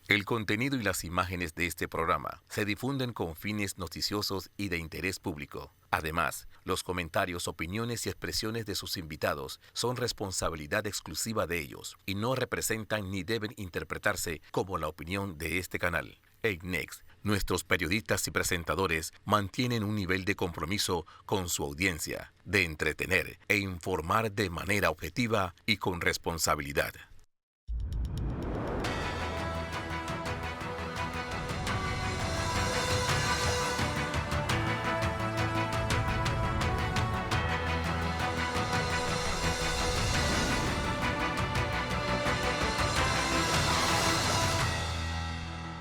El contenido y las imágenes de este programa se difunden con fines noticiosos y de interés público. Además, los comentarios, opiniones y expresiones de sus invitados son responsabilidad exclusiva de ellos y no representan ni deben interpretarse como la opinión de este canal. En Next, nuestros periodistas y presentadores mantienen un nivel de compromiso con su audiencia, de entretener e informar de manera objetiva y con responsabilidad.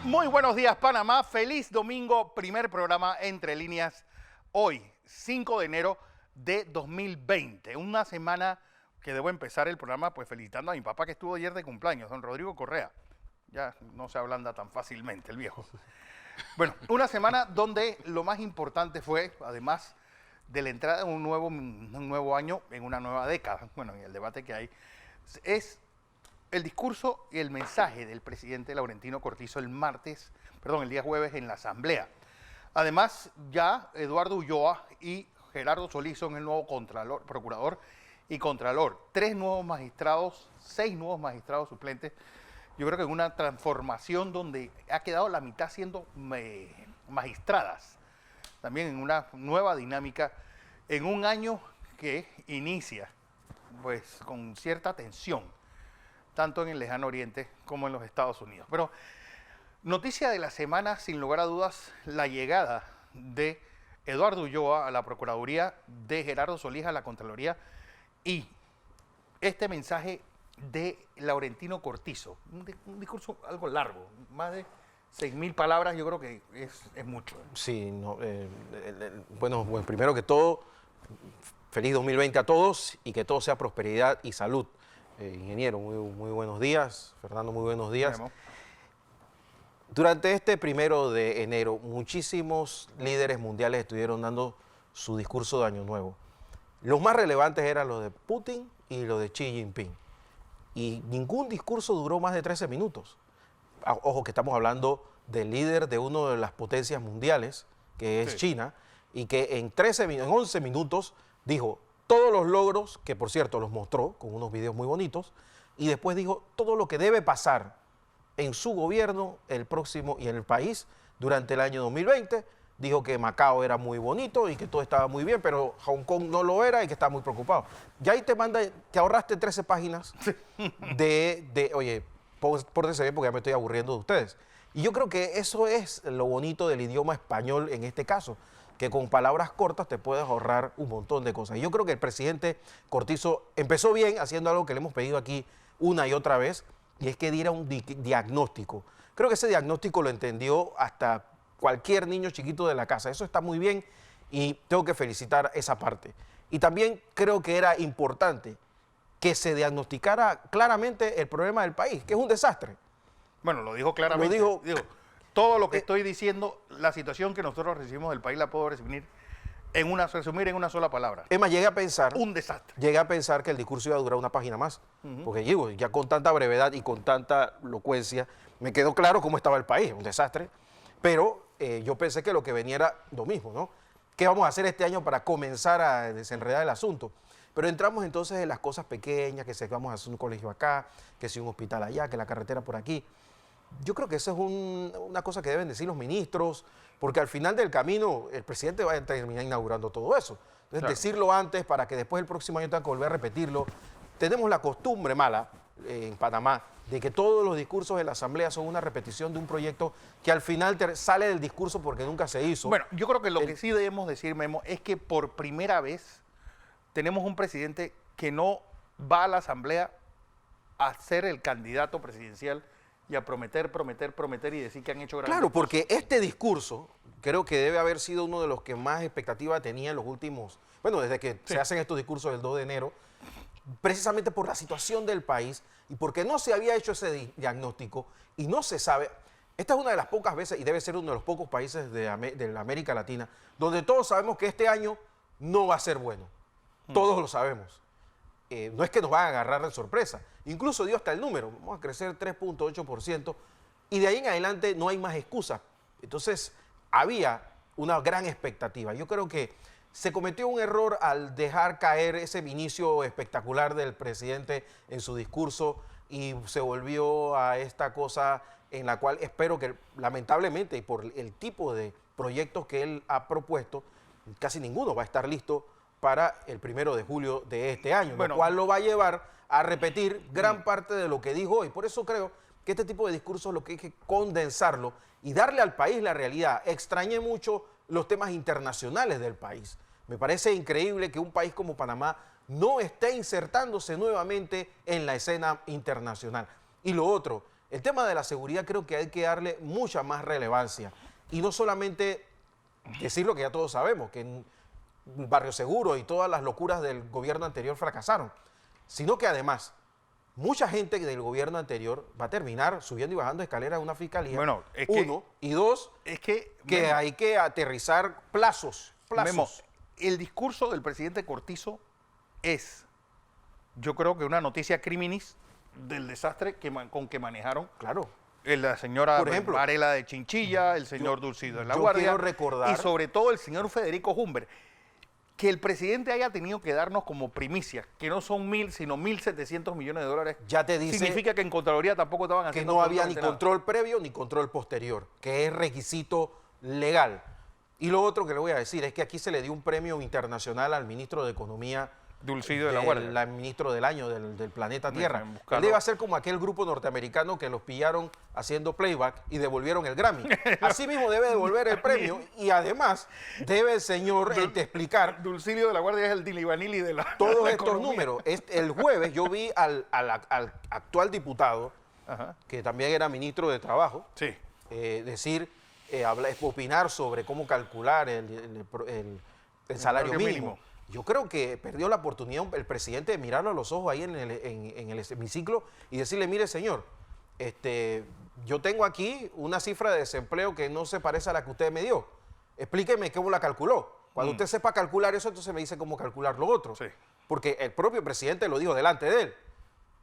Muy buenos días, Panamá. Feliz domingo, primer programa Entre Líneas. Hoy, 5 de enero de 2020. Una semana que debo empezar el programa pues felicitando a mi papá que estuvo ayer de cumpleaños, don Rodrigo Correa. Ya no se ablanda tan fácilmente el viejo. Bueno, una semana donde lo más importante fue, además de la entrada de un nuevo año en una nueva década, bueno, en el debate que hay, es el discurso y el mensaje del presidente Laurentino Cortizo el día jueves en la Asamblea. Además, ya Eduardo Ulloa y Gerardo Solís son el nuevo procurador y contralor. 6 nuevos magistrados suplentes. Yo creo que en una transformación donde ha quedado la mitad siendo magistradas. También en una nueva dinámica, en un año que inicia pues con cierta tensión, tanto en el lejano oriente como en los Estados Unidos. Pero noticia de la semana, sin lugar a dudas, la llegada de Eduardo Ulloa a la Procuraduría, de Gerardo Solís a la Contraloría y este mensaje de Laurentino Cortizo. Un discurso algo largo, más de 6.000 palabras, yo creo que es mucho. Sí, bueno, primero que todo, feliz 2020 a todos y que todo sea prosperidad y salud. Ingeniero, muy buenos días. Fernando, muy buenos días. Durante este 1 de enero, muchísimos líderes mundiales estuvieron dando su discurso de Año Nuevo. Los más relevantes eran los de Putin y los de Xi Jinping. Y ningún discurso duró más de 13 minutos. Ojo que estamos hablando del líder de una de las potencias mundiales, que es China, y que en 11 minutos dijo todos los logros, que por cierto los mostró con unos videos muy bonitos, y después dijo todo lo que debe pasar en su gobierno, el próximo y en el país durante el año 2020. Dijo que Macao era muy bonito y que todo estaba muy bien, pero Hong Kong no lo era y que estaba muy preocupado. Ya ahí te ahorraste 13 páginas oye, pórtense bien porque ya me estoy aburriendo de ustedes. Y yo creo que eso es lo bonito del idioma español en este caso, que con palabras cortas te puedes ahorrar un montón de cosas. Y yo creo que el presidente Cortizo empezó bien haciendo algo que le hemos pedido aquí una y otra vez, y es que diera un diagnóstico. Creo que ese diagnóstico lo entendió hasta cualquier niño chiquito de la casa. Eso está muy bien y tengo que felicitar esa parte. Y también creo que era importante que se diagnosticara claramente el problema del país, que es un desastre. Bueno, lo dijo claramente. Lo dijo, todo lo que estoy diciendo, la situación que nosotros recibimos del país la puedo resumir en una sola palabra. Es más, llegué a pensar... Un desastre. Llegué a pensar que el discurso iba a durar una página más. Porque digo, ya con tanta brevedad y con tanta elocuencia, me quedó claro cómo estaba el país, un desastre. Pero yo pensé que lo que venía era lo mismo, ¿no? ¿Qué vamos a hacer este año para comenzar a desenredar el asunto? Pero entramos entonces en las cosas pequeñas, que si vamos a hacer un colegio acá, que si un hospital allá, que la carretera por aquí. Yo creo que eso es una cosa que deben decir los ministros, porque al final del camino el presidente va a terminar inaugurando todo eso. Entonces, claro, decirlo antes para que después el próximo año tenga que volver a repetirlo. Tenemos la costumbre mala en Panamá de que todos los discursos de la Asamblea son una repetición de un proyecto que al final sale del discurso porque nunca se hizo. Bueno, yo creo que lo que sí debemos decir, Memo, es que por primera vez tenemos un presidente que no va a la Asamblea a ser el candidato presidencial y a prometer y decir que han hecho grandes Claro, porque este discurso creo que debe haber sido uno de los que más expectativa tenía en los últimos, bueno, desde que se hacen estos discursos del 2 de enero, precisamente por la situación del país y porque no se había hecho ese diagnóstico y no se sabe. Esta es una de las pocas veces, y debe ser uno de los pocos países de la América Latina, donde todos sabemos que este año no va a ser bueno. Todos lo sabemos. No es que nos van a agarrar de sorpresa. Incluso dio hasta el número. Vamos a crecer 3.8%. y de ahí en adelante no hay más excusas. Entonces, había una gran expectativa. Yo creo que se cometió un error al dejar caer ese inicio espectacular del presidente en su discurso y se volvió a esta cosa en la cual espero que, lamentablemente, y por el tipo de proyectos que él ha propuesto, casi ninguno va a estar listo para el 1 de julio de este año, Bueno, lo cual lo va a llevar a repetir gran parte de lo que dijo hoy. Por eso creo que este tipo de discursos lo que hay que condensarlo y darle al país la realidad. Extrañé mucho los temas internacionales del país. Me parece increíble que un país como Panamá no esté insertándose nuevamente en la escena internacional. Y lo otro, el tema de la seguridad creo que hay que darle mucha más relevancia. Y no solamente decir lo que ya todos sabemos, que en Barrio Seguro y todas las locuras del gobierno anterior fracasaron, sino que además mucha gente del gobierno anterior va a terminar subiendo y bajando escaleras de una fiscalía. Bueno, es que- uno, y dos, Es que, que Memo, hay que aterrizar plazos. Memo, el discurso del presidente Cortizo es, yo creo que una noticia criminis del desastre con que manejaron Claro. la señora Por ejemplo, Varela de Chinchilla, el señor Dulcido de la yo Guardia, quiero recordar- y sobre todo el señor Federico Humber. Que el presidente haya tenido que darnos como primicia, que no son 1.000, sino 1.700 millones de dólares, Ya te dice significa que en Contraloría tampoco estaban que haciendo no había ni absolutamente nada. control previo ni control posterior, que es requisito legal. Y lo otro que le voy a decir es que aquí se le dio un premio internacional al ministro de Economía, Dulcido de la Guardia. el ministro del año del planeta Tierra. Déjame Él buscarlo. debe ser como aquel grupo norteamericano que los pillaron haciendo playback y devolvieron el Grammy. Así mismo debe devolver el premio y además debe el señor explicar Dulcido de la Guardia es el Dilibanili de la todos la estos economía. números. El jueves yo vi al actual diputado, Ajá. que también era ministro de Trabajo, Sí. opinar sobre cómo calcular el salario mínimo. mínimo. Yo creo que perdió la oportunidad el presidente de mirarlo a los ojos ahí en el hemiciclo y decirle, mire señor, yo tengo aquí una cifra de desempleo que no se parece a la que usted me dio. Explíqueme cómo la calculó. Cuando usted sepa calcular eso, entonces me dice cómo calcular lo otro. Sí. Porque el propio presidente lo dijo delante de él.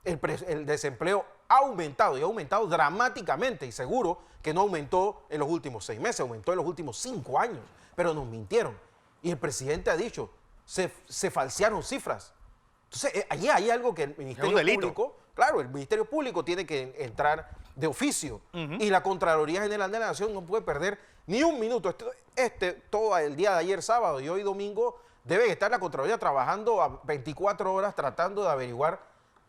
El desempleo ha aumentado y ha aumentado dramáticamente y seguro que no aumentó en los últimos 6 meses, aumentó en los últimos 5 años, pero nos mintieron. Y el presidente ha dicho, se falsearon cifras. Entonces, allí hay algo que el Ministerio delito. Público, claro, el Ministerio Público tiene que entrar de oficio y la Contraloría General de la Nación no puede perder ni un minuto. Todo el día de ayer sábado y hoy domingo debe estar la Contraloría trabajando a 24 horas tratando de averiguar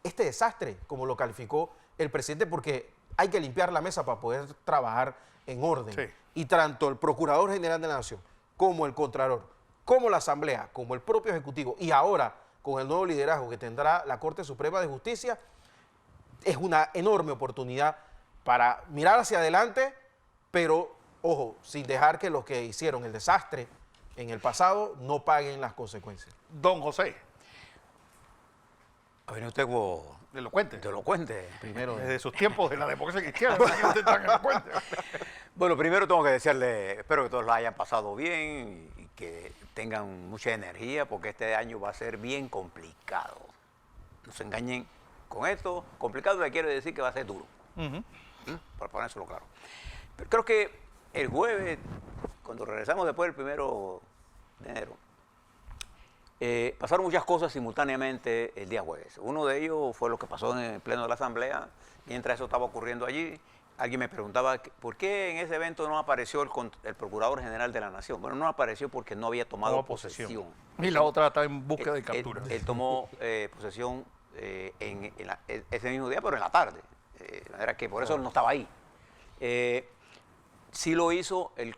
este desastre, como lo calificó el presidente, porque hay que limpiar la mesa para poder trabajar en orden. Sí. Y tanto el Procurador General de la Nación, como el Contralor, como la Asamblea, como el propio Ejecutivo, y ahora con el nuevo liderazgo que tendrá la Corte Suprema de Justicia, es una enorme oportunidad para mirar hacia adelante, pero, ojo, sin dejar que los que hicieron el desastre en el pasado no paguen las consecuencias. Don José, A ver, usted como elocuente. elocuente. Primero, Desde sus tiempos de la democracia cristiana, no sé que usted tan elocuente. Bueno, primero tengo que decirle, espero que todos la hayan pasado bien y que tengan mucha energía porque este año va a ser bien complicado. No se engañen con esto. Complicado le quiere decir que va a ser duro. Para ponérselo claro. Pero creo que el jueves, cuando regresamos después del 1 de enero, pasaron muchas cosas simultáneamente el día jueves. Uno de ellos fue lo que pasó en el pleno de la Asamblea. Mientras eso estaba ocurriendo allí, alguien me preguntaba por qué en ese evento no apareció el Procurador General de la Nación. Bueno, no apareció porque no había tomado Tomó posesión. Y la otra está en búsqueda de Él- captura. Él tomó posesión ese mismo día, pero en la tarde. De manera que por eso él no estaba ahí. Sí lo hizo el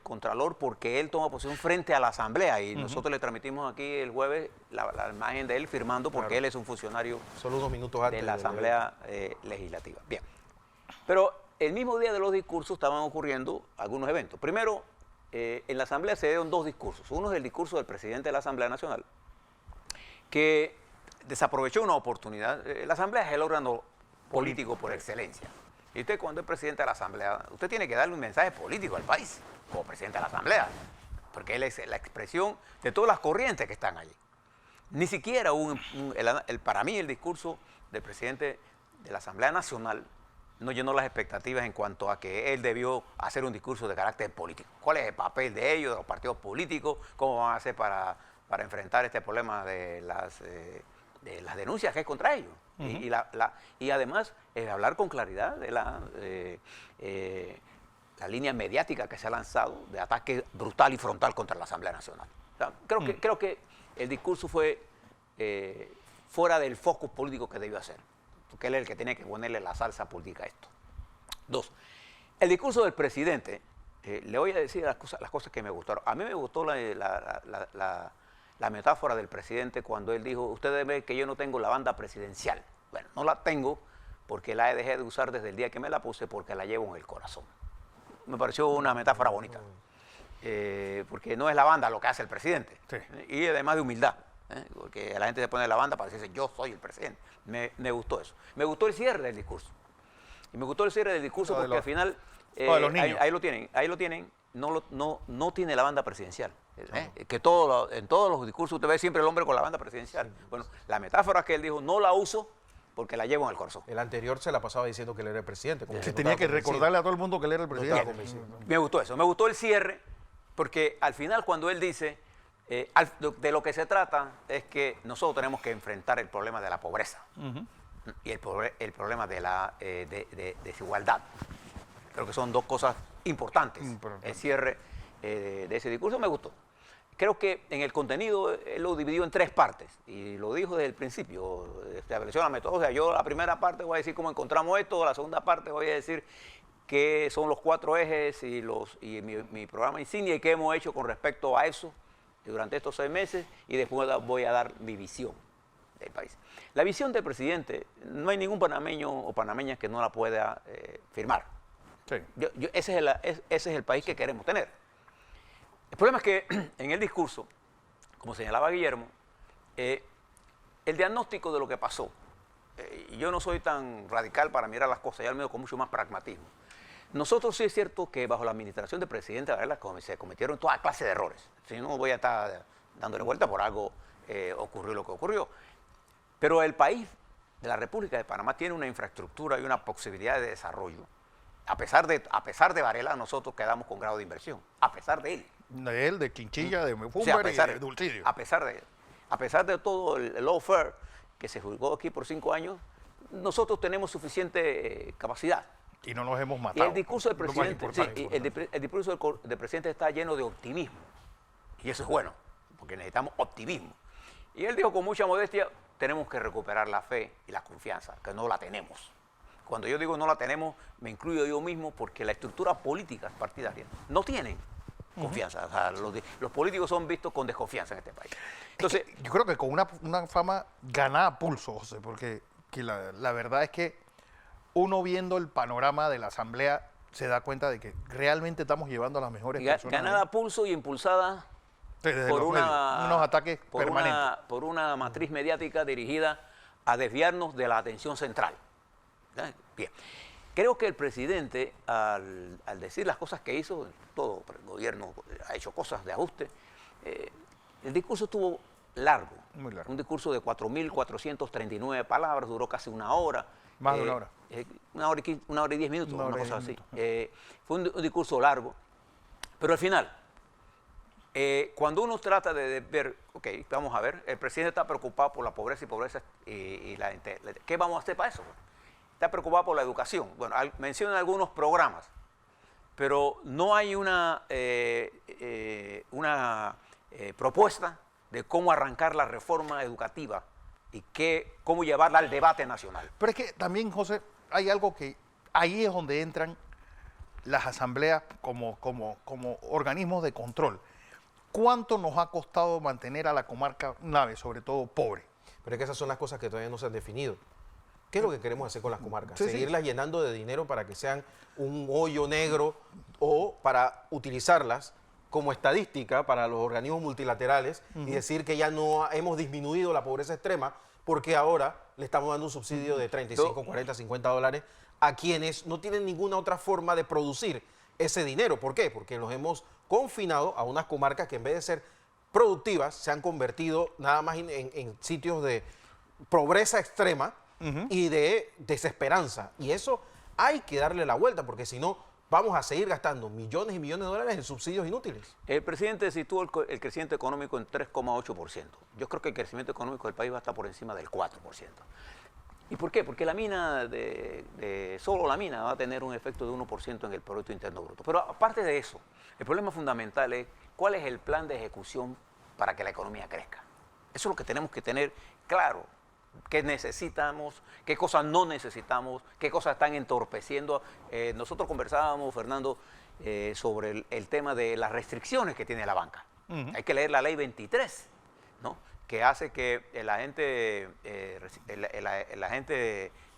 Contralor porque él toma posesión frente a la Asamblea y nosotros le transmitimos aquí el jueves la imagen de él firmando porque Claro. él es un funcionario solo unos minutos antes de la del Asamblea Legislativa. Bien. Pero el mismo día de los discursos estaban ocurriendo algunos eventos. Primero, en la Asamblea se dieron 2 discursos. Uno es el discurso del presidente de la Asamblea Nacional, que desaprovechó una oportunidad. La Asamblea es el órgano político por excelencia. Y usted, cuando es presidente de la Asamblea, usted tiene que darle un mensaje político al país, como presidente de la Asamblea, porque él es la expresión de todas las corrientes que están allí. Ni siquiera para mí el discurso del presidente de la Asamblea Nacional no llenó las expectativas en cuanto a que él debió hacer un discurso de carácter político. ¿Cuál es el papel de ellos, de los partidos políticos? ¿Cómo van a hacer para enfrentar este problema de las denuncias que hay contra ellos? Y además, hablar con claridad de la línea mediática que se ha lanzado de ataque brutal y frontal contra la Asamblea Nacional. O sea, creo que el discurso fue fuera del focus político que debió hacer, porque él es el que tiene que ponerle la salsa política a esto. 2. El discurso del presidente, le voy a decir las cosas que me gustaron. A mí me gustó la metáfora del presidente cuando él dijo, ustedes ven que yo no tengo la banda presidencial. Bueno, no la tengo porque la dejé de usar desde el día que me la puse porque la llevo en el corazón. Me pareció una metáfora bonita, porque no es la banda lo que hace el presidente, sí. Y además de humildad, porque la gente se pone la banda para decirse yo soy el presidente. Me gustó eso. Me gustó el cierre del discurso. Y me gustó el cierre del discurso porque al final, ahí lo tienen, no tiene la banda presidencial. Que en todos los discursos usted ve siempre el hombre con la banda presidencial. Bueno, la metáfora que él dijo, no la uso porque la llevo en el corazón. El anterior se la pasaba diciendo que él era el presidente. Como que tenía que recordarle a todo el mundo que él era el presidente. Me gustó eso, me gustó el cierre, porque al final cuando él dice, de lo que se trata es que nosotros tenemos que enfrentar el problema de la pobreza y el problema de la desigualdad. Creo que son dos cosas importantes. El cierre de ese discurso me gustó. Creo que en el contenido él lo dividió en 3 partes y lo dijo desde el principio, estableció la metodología. Yo la primera parte voy a decir cómo encontramos esto, la segunda parte voy a decir qué son los 4 ejes y mi programa insignia y qué hemos hecho con respecto a eso durante estos 6 meses y después voy a dar mi visión del país. La visión del presidente, no hay ningún panameño o panameña que no la pueda firmar. Sí. Ese es el país que queremos tener. El problema es que en el discurso, como señalaba Guillermo, el diagnóstico de lo que pasó, yo no soy tan radical para mirar las cosas, ya lo miro con mucho más pragmatismo. Nosotros sí es cierto que bajo la administración del presidente Varela se cometieron toda clase de errores. Si no voy a estar dándole vuelta por algo, ocurrió lo que ocurrió. Pero el país de la República de Panamá tiene una infraestructura y una posibilidad de desarrollo. A pesar de Varela, nosotros quedamos con grado de inversión, a pesar de él. De él, de Quinchilla, de Mefumber y de Dulcidio. A pesar de todo el lawfare que se juzgó aquí por 5 años, nosotros tenemos suficiente capacidad. Y no nos hemos matado. Y el discurso del presidente, el discurso del presidente está lleno de optimismo. Y eso es bueno, porque necesitamos optimismo. Y él dijo con mucha modestia, tenemos que recuperar la fe y la confianza, que no la tenemos. Cuando yo digo no la tenemos, me incluyo yo mismo, porque la estructura política partidaria no tienen confianza. O sea, los políticos son vistos con desconfianza en este país. Entonces, yo creo que con una fama ganada a pulso, José, porque la verdad es que uno viendo el panorama de la Asamblea se da cuenta de que realmente estamos llevando a las mejores personas. Ganada a pulso y impulsada por unos ataques permanentes. Por una matriz mediática dirigida a desviarnos de la atención central. Bien. Creo que el presidente, al decir las cosas que hizo, todo el gobierno ha hecho cosas de ajuste, el discurso estuvo largo. Muy largo. Un discurso de 4.439 palabras, duró casi 1 hora. Más de 1 hora. 1 hora y 10 minutos, una cosa así. Fue un discurso largo, pero al final, cuando uno trata de ver, ok, vamos a ver, el presidente está preocupado por la pobreza y ¿qué vamos a hacer para eso? Está preocupado por la educación. Bueno, menciona algunos programas, pero no hay una propuesta de cómo arrancar la reforma educativa y cómo llevarla al debate nacional. Pero es que también, José, hay algo que ahí es donde entran las asambleas como organismos de control. ¿Cuánto nos ha costado mantener a la comarca Nave, sobre todo pobre? Pero es que esas son las cosas que todavía no se han definido. ¿Qué es lo que queremos hacer con las comarcas? Sí, ¿Seguirlas llenando de dinero para que sean un hoyo negro o para utilizarlas como estadística para los organismos multilaterales y decir que ya no hemos disminuido la pobreza extrema porque ahora le estamos dando un subsidio de 35, 40, 50 dólares a quienes no tienen ninguna otra forma de producir ese dinero? ¿Por qué? Porque los hemos confinado a unas comarcas que en vez de ser productivas se han convertido nada más en sitios de pobreza extrema y de desesperanza. Y eso hay que darle la vuelta, porque si no, vamos a seguir gastando millones y millones de dólares en subsidios inútiles. El presidente situó el crecimiento económico en 3,8%. Yo creo que el crecimiento económico del país va a estar por encima del 4%. ¿Y por qué? Porque la mina, solo la mina va a tener un efecto de 1% en el Producto Interno Bruto. Pero aparte de eso, el problema fundamental es cuál es el plan de ejecución para que la economía crezca. Eso es lo que tenemos que tener claro. ¿Qué necesitamos? ¿Qué cosas no necesitamos? ¿Qué cosas están entorpeciendo? Nosotros conversábamos, Fernando, sobre el tema de las restricciones que tiene la banca. Hay que leer la ley 23, ¿no? Que hace que el agente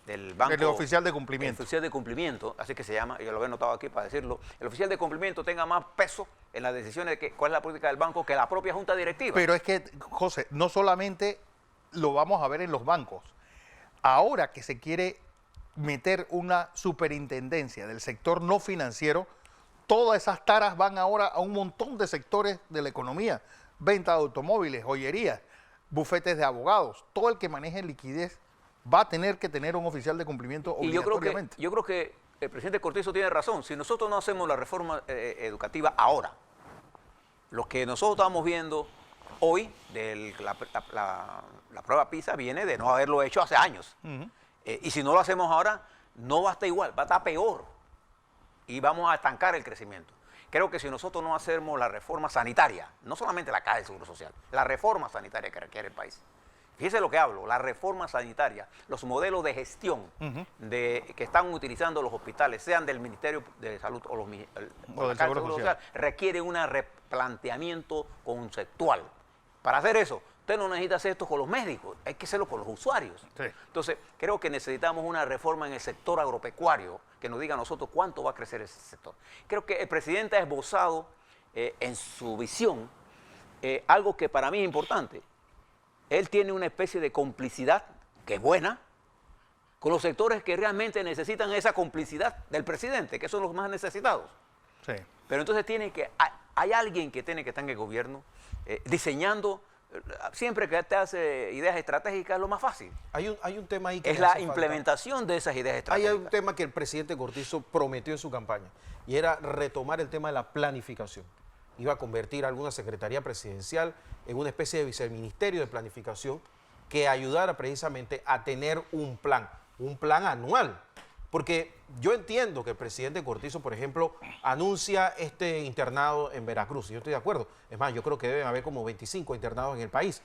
del banco... El oficial de cumplimiento. El oficial de cumplimiento, así que se llama, yo lo he notado aquí para decirlo, el oficial de cumplimiento tenga más peso en las decisiones de cuál es la política del banco que la propia junta directiva. Pero es que, José, no solamente lo vamos a ver en los bancos. Ahora que se quiere meter una superintendencia del sector no financiero, todas esas taras van ahora a un montón de sectores de la economía. Venta de automóviles, joyerías, bufetes de abogados. Todo el que maneje liquidez va a tener que tener un oficial de cumplimiento obligatoriamente. Yo creo que el presidente Cortizo tiene razón. Si nosotros no hacemos la reforma educativa ahora, lo que nosotros estamos viendo hoy, la prueba PISA viene de no haberlo hecho hace años. Y si no lo hacemos ahora, no va a estar igual, va a estar peor. Y vamos a estancar el crecimiento. Creo que si nosotros no hacemos la reforma sanitaria, no solamente la Caja de Seguro Social, la reforma sanitaria que requiere el país. Fíjese lo que hablo, la reforma sanitaria, los modelos de gestión que están utilizando los hospitales, sean del Ministerio de Salud o la Caja de Seguro Social, requiere un replanteamiento conceptual. Para hacer eso, usted no necesita hacer esto con los médicos, hay que hacerlo con los usuarios. Sí. Entonces, creo que necesitamos una reforma en el sector agropecuario que nos diga a nosotros cuánto va a crecer ese sector. Creo que el presidente ha esbozado en su visión algo que para mí es importante. Él tiene una especie de complicidad, que es buena, con los sectores que realmente necesitan esa complicidad del presidente, que son los más necesitados. Sí. Pero entonces hay alguien que tiene que estar en el gobierno diseñando, siempre que te hace ideas estratégicas es lo más fácil. Hay un tema ahí que es me la hace implementación de esas ideas falta. Hay estratégicas. un tema que el presidente Cortizo prometió en su campaña y era retomar el tema de la planificación. Iba a convertir alguna secretaría presidencial en una especie de viceministerio de planificación que ayudara precisamente a tener un plan anual. Porque yo entiendo que el presidente Cortizo, por ejemplo, anuncia este internado en Veracruz, y yo estoy de acuerdo. Es más, yo creo que deben haber como 25 internados en el país.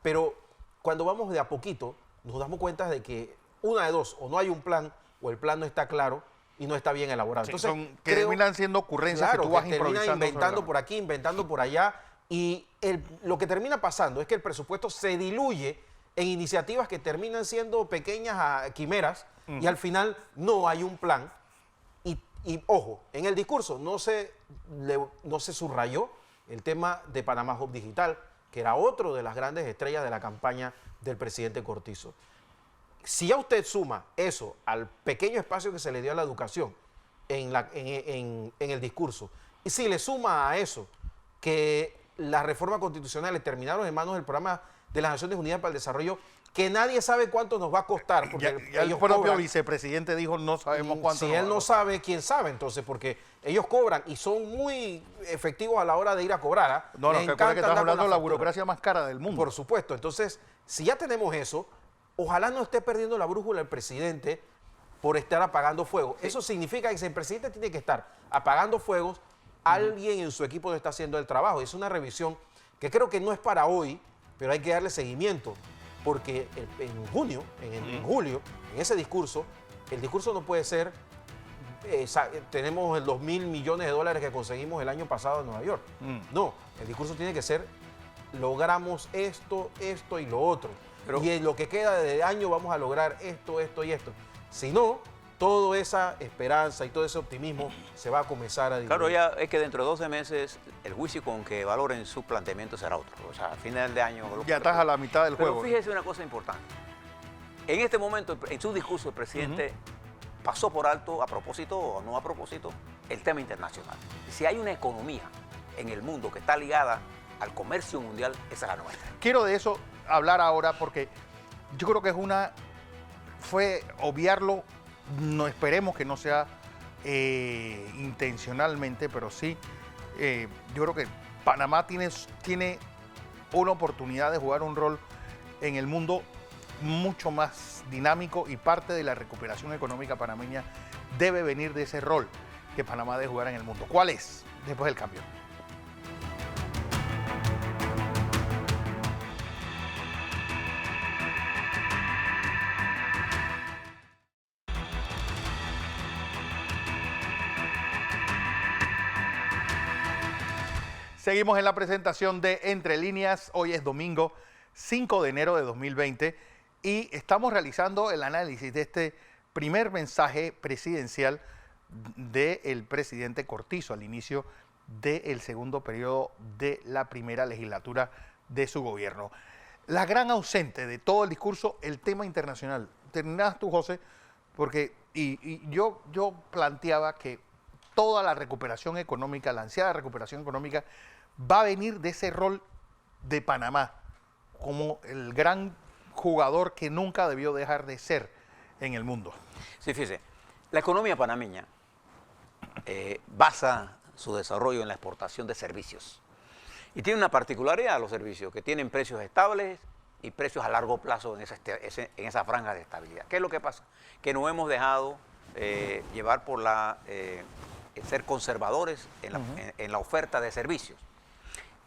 Pero cuando vamos de a poquito, nos damos cuenta de que una de dos, o no hay un plan, o el plan no está claro y no está bien elaborado. Sí, entonces, que terminan siendo ocurrencias que tú vas improvisando. Termina inventando sobre por aquí, inventando por allá, y lo que termina pasando es que el presupuesto se diluye en iniciativas que terminan siendo pequeñas quimeras, y al final no hay un plan. Y ojo, en el discurso no se subrayó el tema de Panamá Hub Digital, que era otro de las grandes estrellas de la campaña del presidente Cortizo. Si ya usted suma eso al pequeño espacio que se le dio a la educación en el discurso, y si le suma a eso que las reformas constitucionales terminaron en manos del programa de las Naciones Unidas para el Desarrollo, que nadie sabe cuánto nos va a costar. Porque ya el propio vicepresidente dijo, no sabemos cuánto. Si él no sabe, ¿quién sabe? Entonces, porque ellos cobran y son muy efectivos a la hora de ir a cobrar. No, que estamos hablando de la burocracia más cara del mundo. Por supuesto. Entonces, si ya tenemos eso, ojalá no esté perdiendo la brújula el presidente por estar apagando fuego. Eso significa que si el presidente tiene que estar apagando fuegos, alguien en su equipo no está haciendo el trabajo. Es una revisión que creo que no es para hoy, pero hay que darle seguimiento. Porque en julio, en ese discurso, el discurso no puede ser, tenemos los 2.000 millones de dólares que conseguimos el año pasado en Nueva York. No, el discurso tiene que ser, logramos esto y lo otro. Y en lo que queda de año vamos a lograr esto y esto. Si no, toda esa esperanza y todo ese optimismo se va a comenzar a diluir. Claro, ya es que dentro de 12 meses el juicio con que valoren su planteamiento será otro. O sea, a final de año... Ya estás a la mitad del juego. Pero fíjese una cosa importante. En este momento, en su discurso, el presidente pasó por alto, a propósito o no a propósito, el tema internacional. Si hay una economía en el mundo que está ligada al comercio mundial, esa es la nuestra. Quiero de eso hablar ahora porque yo creo que fue obviarlo No esperemos que no sea intencionalmente, pero sí, yo creo que Panamá tiene una oportunidad de jugar un rol en el mundo mucho más dinámico y parte de la recuperación económica panameña debe venir de ese rol que Panamá debe jugar en el mundo. ¿Cuál es? Después del cambio. Seguimos en la presentación de Entre Líneas. Hoy es domingo 5 de enero de 2020 y estamos realizando el análisis de este primer mensaje presidencial del presidente Cortizo al inicio del segundo periodo de la primera legislatura de su gobierno. La gran ausente de todo el discurso, el tema internacional. Terminabas tú, José, porque yo planteaba que toda la recuperación económica, la ansiada recuperación económica, va a venir de ese rol de Panamá como el gran jugador que nunca debió dejar de ser en el mundo. Sí, fíjese, la economía panameña basa su desarrollo en la exportación de servicios. Y tiene una particularidad los servicios, que tienen precios estables y precios a largo plazo en esa franja de estabilidad. ¿Qué es lo que pasa? Que nos hemos dejado llevar por ser conservadores en la oferta de servicios.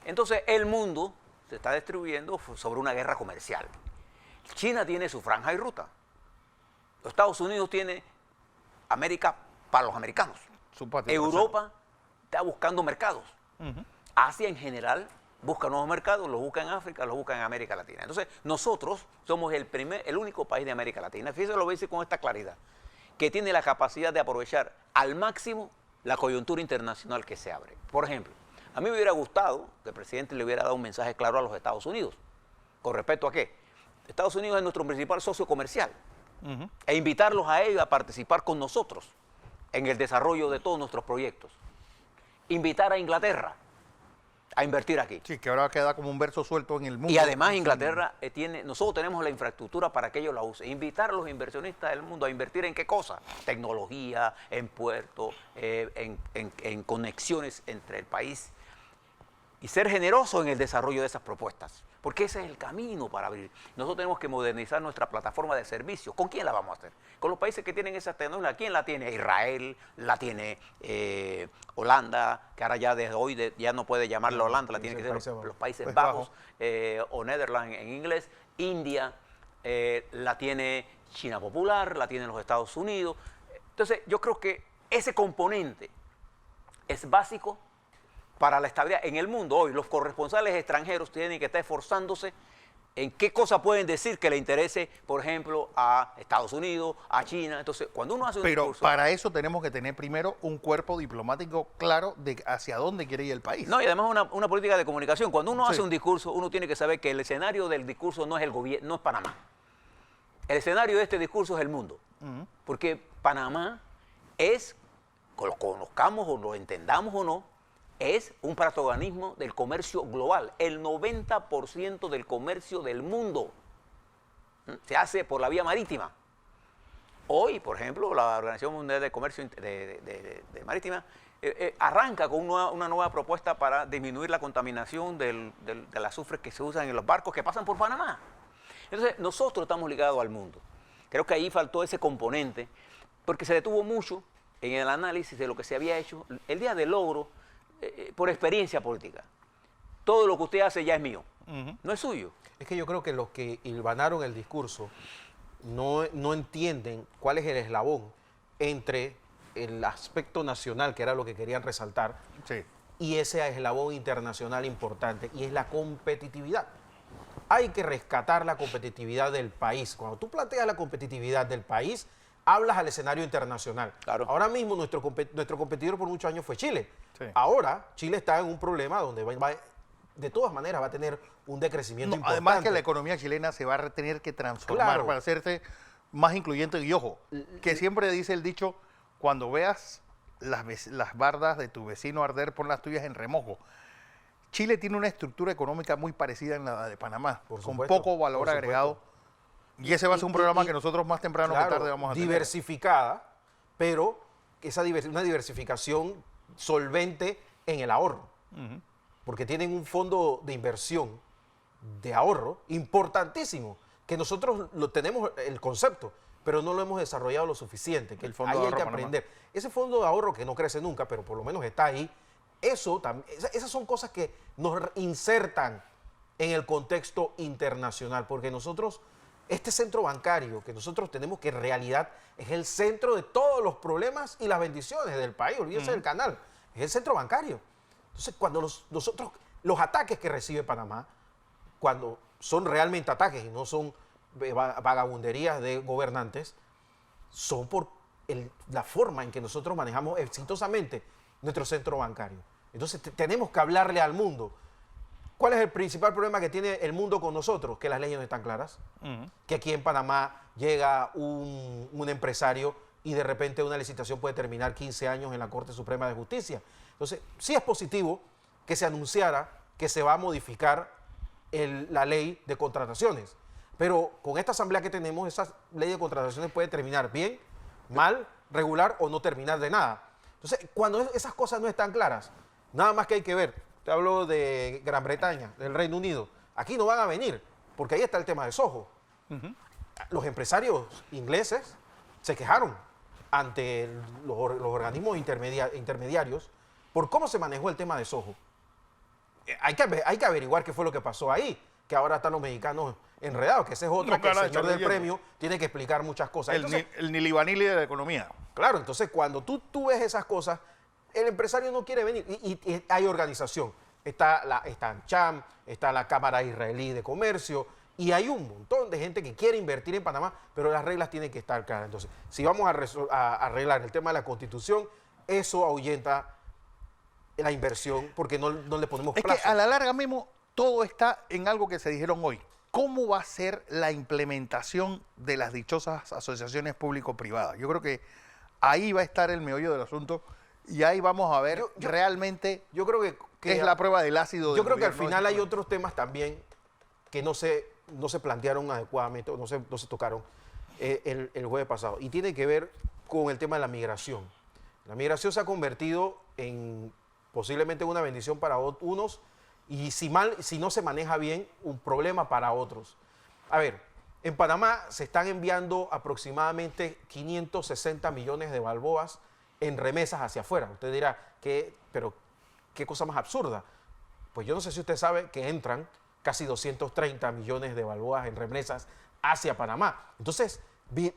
Entonces el mundo se está distribuyendo sobre una guerra comercial. China tiene su franja y ruta. Los Estados Unidos tiene América para los americanos. Europa está buscando mercados. Asia en general busca nuevos mercados, los busca en África, los busca en América Latina. Entonces nosotros somos el único país de América Latina, fíjense, lo dice con esta claridad, que tiene la capacidad de aprovechar al máximo la coyuntura internacional que se abre. Por ejemplo, a mí me hubiera gustado que el presidente le hubiera dado un mensaje claro a los Estados Unidos. ¿Con respecto a qué? Estados Unidos es nuestro principal socio comercial. E invitarlos a ellos a participar con nosotros en el desarrollo de todos nuestros proyectos. Invitar a Inglaterra a invertir aquí. Sí, que ahora queda como un verso suelto en el mundo. Y además Inglaterra nosotros tenemos la infraestructura para que ellos la usen. Invitar a los inversionistas del mundo a invertir en qué cosa. Tecnología, en puertos, en conexiones entre el país. Y ser generoso en el desarrollo de esas propuestas. Porque ese es el camino para abrir. Nosotros tenemos que modernizar nuestra plataforma de servicios. ¿Con quién la vamos a hacer? Con los países que tienen esa tecnología. ¿Quién la tiene? Israel, la tiene Holanda, que ahora ya desde hoy ya no puede llamarla Holanda, la tiene que ser los Países Bajos, o Netherlands en inglés. India, la tiene China Popular, la tienen los Estados Unidos. Entonces yo creo que ese componente es básico para la estabilidad en el mundo. Hoy los corresponsales extranjeros tienen que estar esforzándose en qué cosa pueden decir que le interese, por ejemplo, a Estados Unidos, a China. Entonces, cuando uno hace un discurso... Pero para eso tenemos que tener primero un cuerpo diplomático claro de hacia dónde quiere ir el país. No, y además una política de comunicación. Cuando uno hace un discurso, uno tiene que saber que el escenario del discurso no es el gobierno, no es Panamá. El escenario de este discurso es el mundo. Porque Panamá es, lo conozcamos o lo entendamos o no, es un protagonismo del comercio global. El 90% del comercio del mundo se hace por la vía marítima. Hoy, por ejemplo, la Organización Mundial de Comercio de Marítima arranca con una nueva propuesta para disminuir la contaminación del azufre que se usa en los barcos que pasan por Panamá. Entonces, nosotros estamos ligados al mundo. Creo que ahí faltó ese componente, porque se detuvo mucho en el análisis de lo que se había hecho. El día del logro, por experiencia política. Todo lo que usted hace ya es mío, no es suyo. Es que yo creo que los que hilvanaron el discurso no entienden cuál es el eslabón entre el aspecto nacional, que era lo que querían resaltar, y ese eslabón internacional importante, y es la competitividad. Hay que rescatar la competitividad del país. Cuando tú planteas la competitividad del país, hablas al escenario internacional. Claro. Ahora mismo nuestro competidor por muchos años fue Chile. Ahora Chile está en un problema donde de todas maneras va a tener un decrecimiento importante. Además que la economía chilena se va a tener que transformar para hacerse más incluyente. Y ojo, que siempre dice el dicho, cuando veas las bardas de tu vecino arder, pon las tuyas en remojo. Chile tiene una estructura económica muy parecida a la de Panamá, con poco valor agregado. Y ese va a ser un programa que nosotros más temprano que tarde vamos a tener. Diversificada, pero una diversificación solvente en el ahorro. Porque tienen un fondo de inversión de ahorro importantísimo, que nosotros lo tenemos el concepto, pero no lo hemos desarrollado lo suficiente, que El Fondo ahí de hay que Ahorro Panamá. aprender. Ese fondo de ahorro que no crece nunca, pero por lo menos está ahí, esas son cosas que nos insertan en el contexto internacional, porque nosotros, este centro bancario que nosotros tenemos, que en realidad es el centro de todos los problemas y las bendiciones del país, olvídense del canal, es el centro bancario. Entonces, cuando los ataques que recibe Panamá, cuando son realmente ataques y no son vagabunderías de gobernantes, son por la forma en que nosotros manejamos exitosamente nuestro centro bancario. Entonces tenemos que hablarle al mundo. ¿Cuál es el principal problema que tiene el mundo con nosotros? Que las leyes no están claras. Que aquí en Panamá llega un empresario y de repente una licitación puede terminar 15 años en la Corte Suprema de Justicia. Entonces, sí es positivo que se anunciara que se va a modificar la ley de contrataciones. Pero con esta asamblea que tenemos, esa ley de contrataciones puede terminar bien, mal, regular o no terminar de nada. Entonces, cuando esas cosas no están claras, nada más que hay que ver. Te hablo de Gran Bretaña, del Reino Unido. Aquí no van a venir, porque ahí está el tema de Soho. Los empresarios ingleses se quejaron ante los organismos intermediarios por cómo se manejó el tema de Soho. Hay que averiguar qué fue lo que pasó ahí, que ahora están los mexicanos enredados, que ese es otro, que el señor del premio tiene que explicar muchas cosas. Entonces, el nilibanili de la economía. claro, entonces cuando tú ves esas cosas, el empresario no quiere venir. Y hay organización. Está AmCham, está la Cámara Israelí de Comercio, y hay un montón de gente que quiere invertir en Panamá, pero las reglas tienen que estar claras. Entonces, si vamos a arreglar el tema de la Constitución, eso ahuyenta la inversión porque no le ponemos plazo. Es que a la larga mismo todo está en algo que se dijeron hoy. ¿Cómo va a ser la implementación de las dichosas asociaciones público-privadas? Yo creo que ahí va a estar el meollo del asunto y ahí vamos a ver realmente yo creo que es la prueba del ácido del Yo creo que al gobierno. final hay otros temas también que no se plantearon adecuadamente, o no se tocaron el jueves pasado. Y tiene que ver con el tema de la migración. La migración se ha convertido en posiblemente una bendición para unos y si no se maneja bien, un problema para otros. A ver, en Panamá se están enviando aproximadamente 560 millones de balboas en remesas hacia afuera. Usted dirá, pero qué cosa más absurda. Pues yo no sé si usted sabe que entran casi 230 millones de balboas en remesas hacia Panamá. Entonces,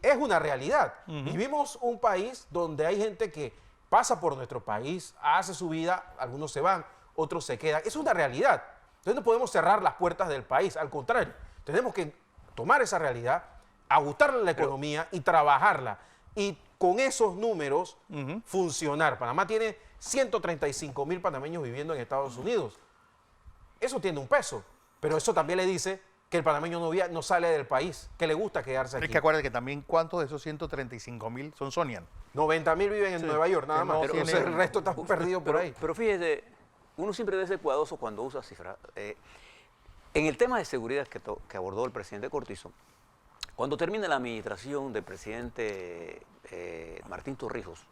es una realidad. Vivimos un país donde hay gente que pasa por nuestro país, hace su vida, algunos se van, otros se quedan. Es una realidad. Entonces no podemos cerrar las puertas del país, al contrario. Tenemos que tomar esa realidad, ajustarle la economía y trabajarla. Y con esos números funcionar. Panamá tiene 135,000 panameños viviendo en Estados Unidos. Eso tiene un peso, pero eso también le dice que el panameño no sale del país, que le gusta quedarse aquí. Es que acuérdate que también cuántos de esos 135,000 son Sonian. 90,000 viven en Nueva York, nada que más. no Pero tienen- el resto está perdido por ahí. Pero fíjese, uno siempre debe ser cuidadoso cuando usa cifras. En el tema de seguridad que abordó el presidente Cortizo, cuando termine la administración del presidente Martín Torrijos,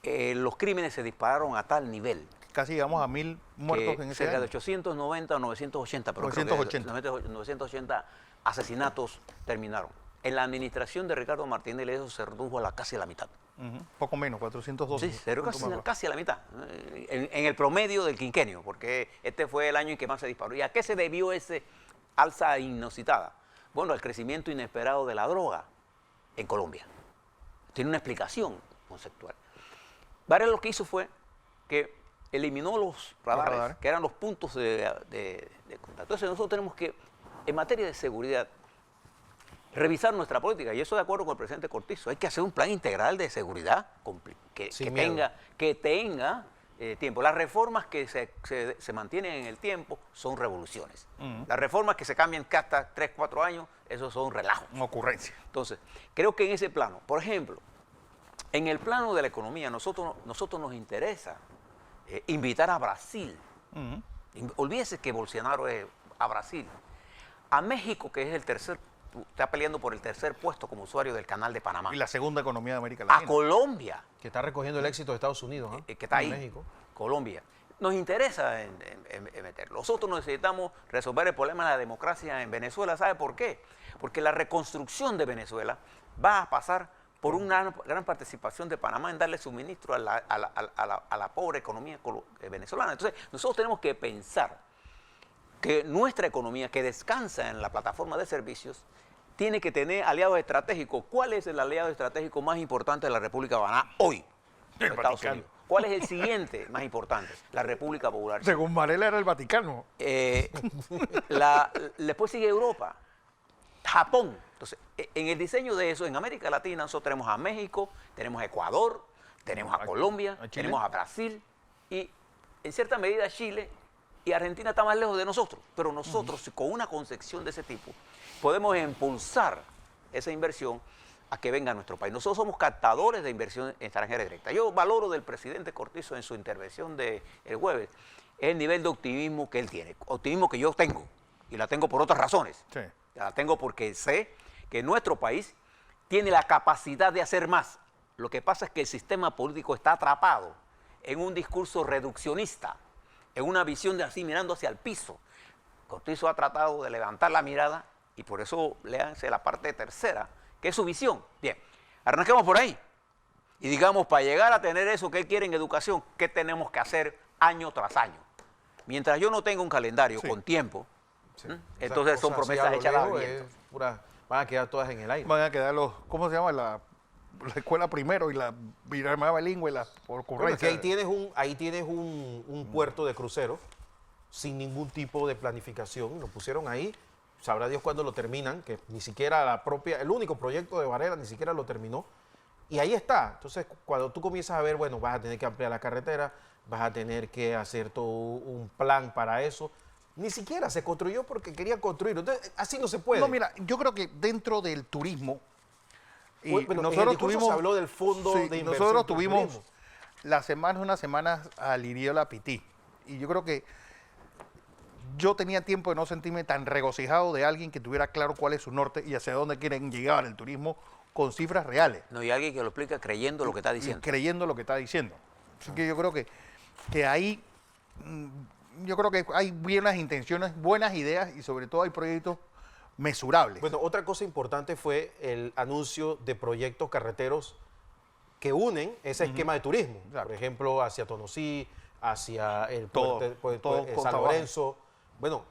los crímenes se dispararon a tal nivel Casi llegamos a 1,000 muertos que en ese cerca año. de 890 o 980, pero 980. creo que 980 asesinatos terminaron. En la administración de Ricardo Martínez eso se redujo a casi la mitad. Poco menos, 412. Sí, se redujo punto más. casi a la mitad, en el promedio del quinquenio, porque este fue el año en que más se disparó. ¿Y a qué se debió ese alza inusitada? Bueno, al crecimiento inesperado de la droga en Colombia. Tiene una explicación conceptual. Varela lo que hizo fue que eliminó los radares, que eran los puntos de contacto. Entonces nosotros tenemos que, en materia de seguridad, revisar nuestra política. Y eso de acuerdo con el presidente Cortizo. Hay que hacer un plan integral de seguridad que tenga tiempo. Las reformas que se mantienen en el tiempo son revoluciones. Las reformas que se cambian cada 3, 4 años, esos son relajos. Una ocurrencia. Entonces, creo que en ese plano, por ejemplo, en el plano de la economía, nosotros nos interesa invitar a Brasil. Olvídese que Bolsonaro es a Brasil. A México, que es el tercer está peleando por el tercer puesto como usuario del Canal de Panamá. Y la segunda economía de América A Latina. Colombia, Que está recogiendo el éxito de Estados Unidos, ¿no? que está Y ahí, México. Colombia. Nos interesa en meterlo. Nosotros necesitamos resolver el problema de la democracia en Venezuela. ¿Sabe por qué? Porque la reconstrucción de Venezuela va a pasar por una gran participación de Panamá en darle suministro a la pobre economía venezolana. Entonces, nosotros tenemos que pensar que nuestra economía, que descansa en la plataforma de servicios, tiene que tener aliados estratégicos. ¿Cuál es el aliado estratégico más importante de la República de Panamá hoy? El Estados Vaticano. Unidos. ¿Cuál es el siguiente más importante? La República Popular. Según Varela era el Vaticano. Después sigue Europa, Japón. Entonces, en el diseño de eso, en América Latina, nosotros tenemos a México, tenemos a Ecuador, tenemos a Colombia, a Chile. tenemos a Brasil y, en cierta medida, Chile y Argentina está más lejos de nosotros. Pero nosotros, con una concepción de ese tipo, podemos impulsar esa inversión a que venga a nuestro país. Nosotros somos captadores de inversión extranjera directa. Yo valoro del presidente Cortizo en su intervención del jueves el nivel de optimismo que él tiene, optimismo que yo tengo, y la tengo por otras razones. Sí. La tengo porque sé que nuestro país tiene la capacidad de hacer más. Lo que pasa es que el sistema político está atrapado en un discurso reduccionista, en una visión de así mirando hacia el piso. Cortizo ha tratado de levantar la mirada y por eso léanse la parte tercera, que es su visión. Bien, arranquemos por ahí. Y digamos, para llegar a tener eso que él quiere en educación, ¿qué tenemos que hacer año tras año? Mientras yo no tenga un calendario con tiempo, Sí. entonces Esas son cosas así promesas a lo echadas al lejos viento. es pura- van a quedar todas en el aire. Van a quedar los, ¿cómo se llama? La escuela primero y la bilingüe, la por Bueno, es que ocurrencia. ahí tienes un puerto de crucero sin ningún tipo de planificación. Lo pusieron ahí. Sabrá Dios cuándo lo terminan, que ni siquiera el único proyecto de Varela ni siquiera lo terminó. Y ahí está. Entonces, cuando tú comienzas a ver, bueno, vas a tener que ampliar la carretera, vas a tener que hacer todo un plan para eso. Ni siquiera se construyó porque querían construirlo. Entonces, así no se puede. No, mira, yo creo que dentro del turismo, y Bueno, en el nosotros discurso tuvimos, se habló del fondo sí, de inversión nosotros por tuvimos turismo. unas semanas al Iriola Pití, y yo creo que yo tenía tiempo de no sentirme tan regocijado de alguien que tuviera claro cuál es su norte y hacia dónde quieren llegar el turismo con cifras reales. No, y alguien que lo explica creyendo lo que está Y diciendo. creyendo lo que está diciendo. Así que yo creo que ahí, yo creo que hay buenas intenciones, buenas ideas y sobre todo hay proyectos mesurables. Bueno, otra cosa importante fue el anuncio de proyectos carreteros que unen ese esquema de turismo. Claro. Por ejemplo, hacia Tonosí, hacia el Todo, todo San costa Lorenzo. Bueno,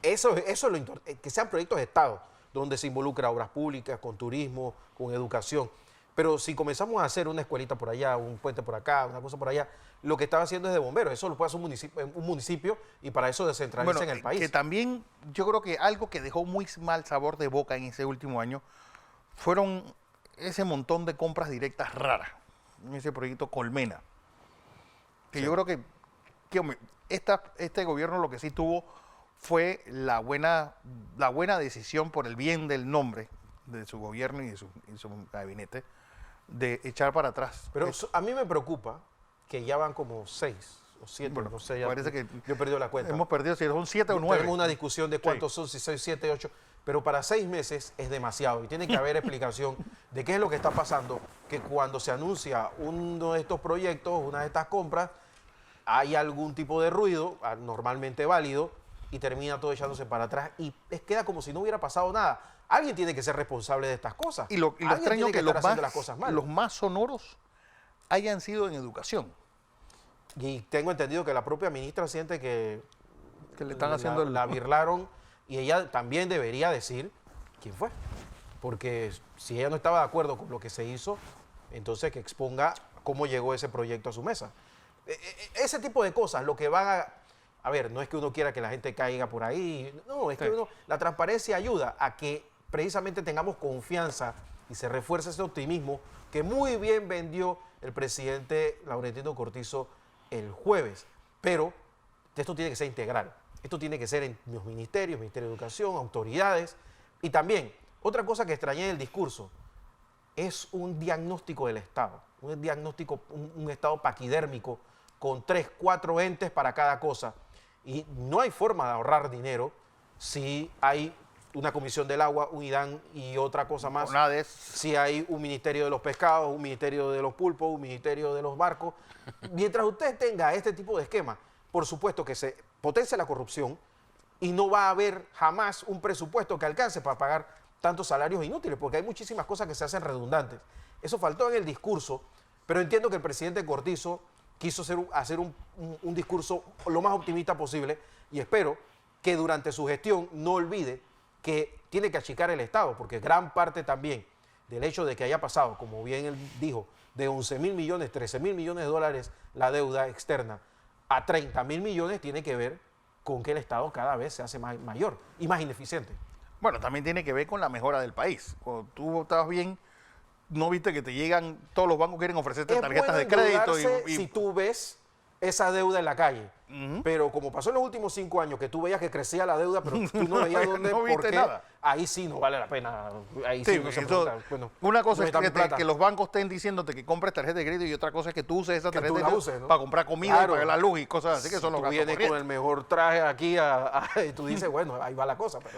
eso es lo importante, que sean proyectos de Estado, donde se involucra obras públicas, con turismo, con educación. Pero si comenzamos a hacer una escuelita por allá, un puente por acá, una cosa por allá, lo que estaba haciendo es de bomberos. Eso lo puede hacer un municipio y para eso descentraliza en el país. que también yo creo que algo que dejó muy mal sabor de boca en ese último año fueron ese montón de compras directas raras en ese proyecto Colmena. Que yo creo que hombre, este gobierno lo que sí tuvo fue la buena decisión por el bien del nombre de su gobierno y de su gabinete de echar para atrás. Pero a mí me preocupa que ya van como 6 o 7, Bueno, no sé, ya parece que yo he perdido la cuenta. hemos perdido, si son 7 o 9. Tenemos una discusión de cuántos son, si 6, 7, 8, pero para 6 meses es demasiado y tiene que haber explicación de qué es lo que está pasando, que cuando se anuncia uno de estos proyectos, una de estas compras, hay algún tipo de ruido, normalmente válido, y termina todo echándose para atrás y queda como si no hubiera pasado nada. Alguien tiene que ser responsable de estas cosas. Y lo Alguien extraño tiene que estar haciendo las cosas mal. los más sonoros hayan sido en educación. Y tengo entendido que la propia ministra siente que Que le están haciendo la birlaron y ella también debería decir quién fue. Porque si ella no estaba de acuerdo con lo que se hizo, entonces que exponga cómo llegó ese proyecto a su mesa. Ese tipo de cosas, lo que van a ver, no es que uno quiera que la gente caiga por ahí, no, es que la transparencia ayuda a que precisamente tengamos confianza y se refuerce ese optimismo que muy bien vendió el presidente Laurentino Cortizo el jueves. Pero esto tiene que ser integral. Esto tiene que ser en los ministerios, Ministerio de Educación, autoridades. Y también, otra cosa que extrañé del discurso, es un diagnóstico del Estado. Un diagnóstico, un Estado paquidérmico con 3, 4 entes para cada cosa. Y no hay forma de ahorrar dinero si hay una comisión del agua, un IDAN y otra cosa más. CONADES. Si hay un ministerio de los pescados, un ministerio de los pulpos, un ministerio de los barcos. Mientras usted tenga este tipo de esquema, por supuesto que se potencia la corrupción y no va a haber jamás un presupuesto que alcance para pagar tantos salarios inútiles, porque hay muchísimas cosas que se hacen redundantes. Eso faltó en el discurso, pero entiendo que el presidente Cortizo quiso hacer un discurso lo más optimista posible y espero que durante su gestión no olvide que tiene que achicar el Estado, porque gran parte también del hecho de que haya pasado, como bien él dijo, de 11.000 millones, 13.000 millones de dólares la deuda externa a 30.000 millones tiene que ver con que el Estado cada vez se hace mayor y más ineficiente. Bueno, también tiene que ver con la mejora del país. Cuando tú estabas bien, no viste que te llegan, todos los bancos quieren ofrecerte tarjetas de crédito. Si tú ves esa deuda en la calle, pero como pasó en los últimos 5 años, que tú veías que crecía la deuda, pero tú no veías dónde, no viste por qué, nada. ahí sí no vale la pena. Ahí Sí, sí no se eso- pregunta, bueno, una cosa ¿dónde es está mi plata? que los bancos estén diciéndote que compres tarjeta de crédito y otra cosa es que tú uses esa Que tú tarjeta de la crédito uses, ¿no? para comprar comida Claro. y pagar la luz y cosas así, que son los Tú gastos vienes con corrientes. el mejor traje aquí y tú dices, bueno, ahí va la cosa. Pero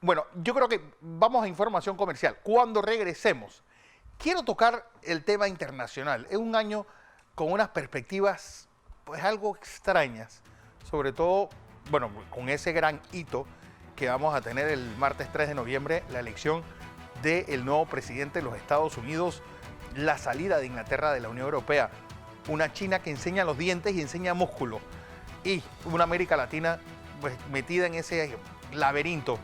Bueno, yo creo que vamos a información comercial. Cuando regresemos, quiero tocar el tema internacional. Es un año con unas perspectivas, pues algo extrañas, sobre todo, bueno, con ese gran hito que vamos a tener el martes 3 de noviembre, la elección del nuevo presidente de los Estados Unidos, la salida de Inglaterra de la Unión Europea, una China que enseña los dientes y enseña músculo, y una América Latina pues, metida en ese laberinto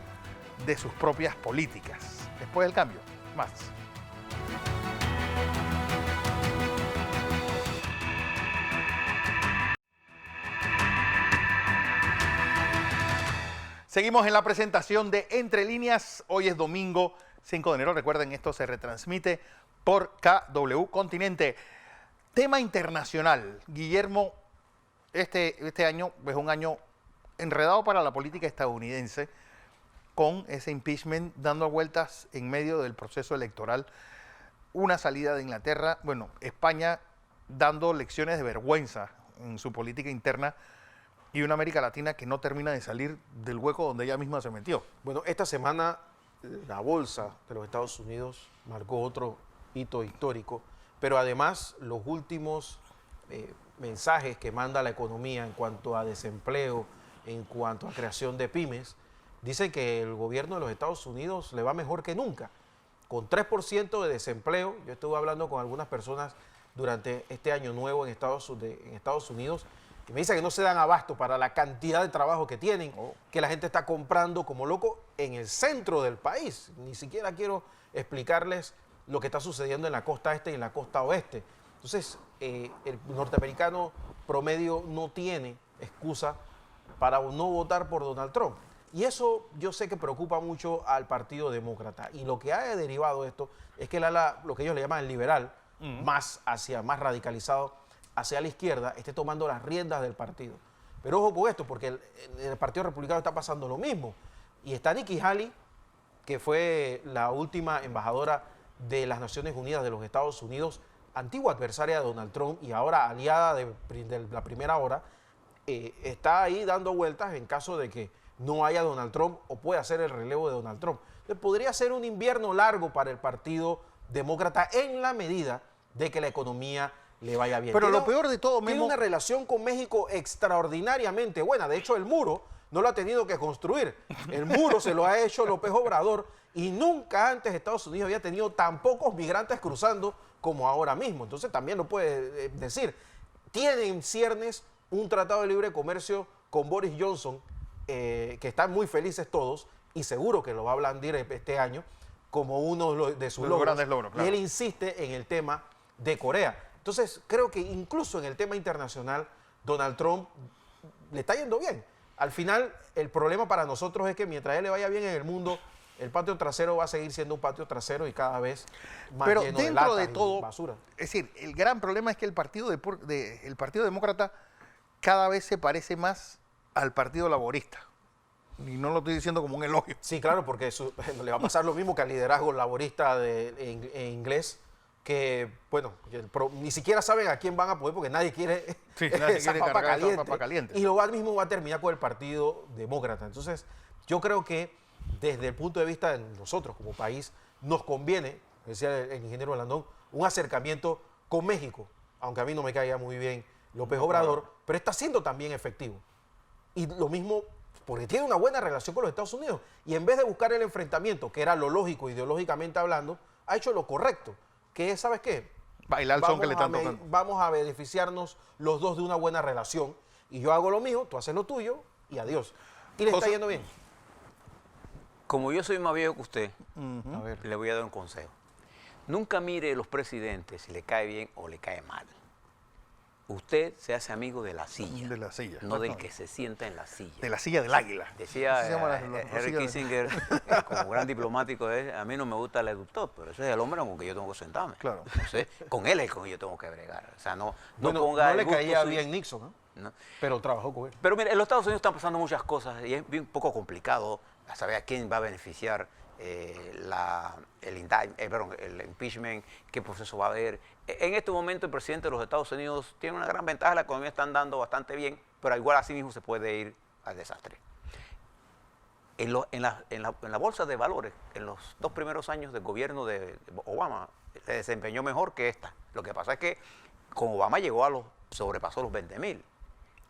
de sus propias políticas. Después del cambio, más. Seguimos en la presentación de Entre Líneas. Hoy es domingo 5 de enero. Recuerden, esto se retransmite por KW Continente. Tema internacional. Guillermo, este año es un año enredado para la política estadounidense, con ese impeachment dando vueltas en medio del proceso electoral, una salida de Inglaterra, bueno, España dando lecciones de vergüenza en su política interna y una América Latina que no termina de salir del hueco donde ella misma se metió. bueno, esta semana la bolsa de los Estados Unidos marcó otro hito histórico, pero además los últimos mensajes que manda la economía en cuanto a desempleo, en cuanto a creación de pymes, dice que el gobierno de los Estados Unidos le va mejor que nunca. Con 3% de desempleo, yo estuve hablando con algunas personas durante este año nuevo en Estados Unidos, que me dicen que no se dan abasto para la cantidad de trabajo que tienen, que la gente está comprando como loco en el centro del país. Ni siquiera quiero explicarles lo que está sucediendo en la costa este y en la costa oeste. Entonces, el norteamericano promedio no tiene excusa para no votar por Donald Trump. Y eso yo sé que preocupa mucho al Partido Demócrata. Y lo que ha derivado esto es que lo que ellos le llaman el liberal, más radicalizado hacia la izquierda, esté tomando las riendas del partido. Pero ojo con esto, porque el Partido Republicano está pasando lo mismo. Y está Nikki Haley, que fue la última embajadora de las Naciones Unidas de los Estados Unidos, antigua adversaria de Donald Trump y ahora aliada de la primera hora, está ahí dando vueltas en caso de que no haya Donald Trump o pueda hacer el relevo de Donald Trump. Entonces, podría ser un invierno largo para el Partido Demócrata en la medida de que la economía le vaya bien. Pero lo peor de todo, tiene Memo, una relación con México extraordinariamente buena. De hecho, el muro no lo ha tenido que construir. El muro se lo ha hecho López Obrador y nunca antes Estados Unidos había tenido tan pocos migrantes cruzando como ahora mismo. Entonces también lo puede decir. Tienen en ciernes un tratado de libre comercio con Boris Johnson, que están muy felices todos y seguro que lo va a blandir este año como uno de sus logros. Grandes logros, claro. Y él insiste en el tema de Corea. Entonces, creo que incluso en el tema internacional, Donald Trump le está yendo bien. Al final, el problema para nosotros es que mientras él le vaya bien en el mundo, el patio trasero va a seguir siendo un patio trasero y cada vez más pero lleno de dentro latas de y todo, basura. es decir, el gran problema es que el Partido Demócrata cada vez se parece más al Partido Laborista. Y no lo estoy diciendo como un elogio. Sí, claro, porque le va a pasar lo mismo que al liderazgo laborista en inglés, que, bueno, ni siquiera saben a quién van a poder porque nadie quiere, Sí, nadie esa quiere papa cargar esa caliente. papa caliente. Y lo mismo va a terminar con el Partido Demócrata. Entonces, yo creo que desde el punto de vista de nosotros como país, nos conviene, decía el ingeniero Blandón, un acercamiento con México, aunque a mí no me caiga muy bien López Obrador, pero está siendo también efectivo. Y lo mismo, porque tiene una buena relación con los Estados Unidos, y en vez de buscar el enfrentamiento, que era lo lógico ideológicamente hablando, ha hecho lo correcto, que es, ¿sabes qué? Bailar el son que le están tocando. Vamos a beneficiarnos los dos de una buena relación, y yo hago lo mío, tú haces lo tuyo, y adiós. Y le está yendo bien. Como yo soy más viejo que usted, A ver. le voy a dar un consejo. Nunca mire a los presidentes si le cae bien o le cae mal. Usted se hace amigo de la silla. De la silla. No del que se sienta en la silla. De la silla del águila. Decía Así se llama Henry Kissinger, como gran diplomático, a mí no me gusta el eductor, pero ese es el hombre con el que yo tengo que sentarme. Claro. Entonces, con él es con el que yo tengo que bregar. O sea, no Bueno, ponga no el le gusto caía suyo. bien Nixon, ¿no? ¿No? Pero trabajó con él. Pero mire, en los Estados Unidos están pasando muchas cosas y es bien un poco complicado a saber a quién va a beneficiar el impeachment, qué proceso va a haber. En este momento el presidente de los Estados Unidos tiene una gran ventaja, la economía está andando bastante bien, pero igual así mismo se puede ir al desastre. En la bolsa de valores, en los 2 primeros años del gobierno de Obama, se desempeñó mejor que esta. Lo que pasa es que con Obama sobrepasó los 20.000.